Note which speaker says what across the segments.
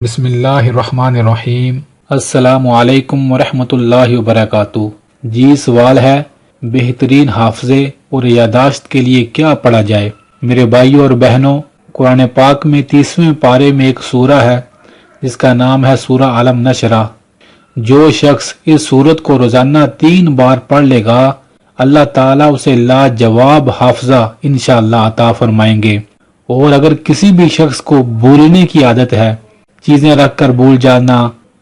Speaker 1: بسم اللہ الرحمن الرحیم۔ السلام علیکم ورحمۃ اللہ وبرکاتہ۔ جی سوال ہے، بہترین حافظے اور یادداشت کے لیے کیا پڑھا جائے؟ میرے بھائیوں اور بہنوں، قرآن پاک میں 30ویں پارے میں ایک سورہ ہے جس کا نام ہے سورہ علم نشرہ۔ جو شخص اس سورت کو روزانہ 3 بار پڑھ لے گا، اللہ تعالیٰ اسے لاجواب حافظہ انشاءاللہ عطا فرمائیں گے۔ اور اگر کسی بھی شخص کو بھولنے کی عادت ہے، چیزیں رکھ کر بھول جانا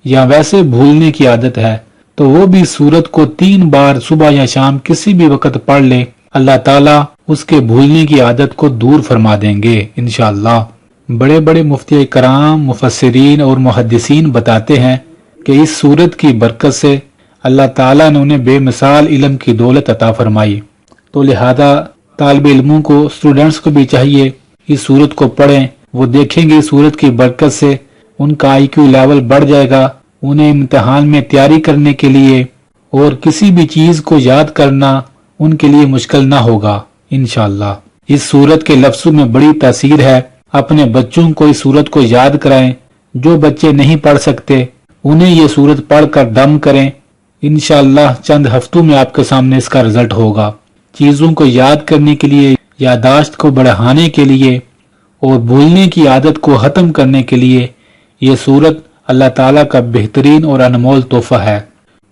Speaker 1: یا ویسے بھولنے کی عادت ہے، تو وہ بھی سورت کو 3 بار صبح یا شام کسی بھی وقت پڑھ لے، اللہ تعالیٰ اس کے بھولنے کی عادت کو دور فرما دیں گے انشاءاللہ۔ بڑے بڑے مفتی کرام، مفسرین اور محدثین بتاتے ہیں کہ اس سورت کی برکت سے اللہ تعالیٰ نے انہیں بے مثال علم کی دولت عطا فرمائی۔ تو لہذا طالب علموں کو، اسٹوڈنٹس کو بھی چاہیے اس سورت کو پڑھیں۔ وہ دیکھیں گے اس سورت کی برکت سے ان کا IQ لیول بڑھ جائے گا، انہیں امتحان میں تیاری کرنے کے لیے اور کسی بھی چیز کو یاد کرنا ان کے لیے مشکل نہ ہوگا انشاءاللہ۔ اس سورت کے لفظوں میں بڑی تاثیر ہے۔ اپنے بچوں کو اس سورت کو یاد کرائیں۔ جو بچے نہیں پڑھ سکتے انہیں یہ سورت پڑھ کر دم کریں، انشاءاللہ چند ہفتوں میں آپ کے سامنے اس کا رزلٹ ہوگا۔ چیزوں کو یاد کرنے کے لیے، یادداشت کو بڑھانے کے لیے اور بھولنے کی عادت کو ختم کرنے کے لیے یہ سورت اللہ تعالیٰ کا بہترین اور انمول تحفہ ہے۔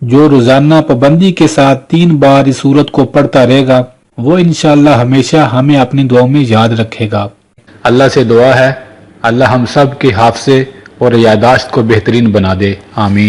Speaker 1: جو روزانہ پابندی کے ساتھ 3 بار اس سورت کو پڑھتا رہے گا، وہ انشاءاللہ ہمیشہ ہمیں اپنی دعاؤں میں یاد رکھے گا۔ اللہ سے دعا ہے اللہ ہم سب کے حافظے اور یادداشت کو بہترین بنا دے، آمین۔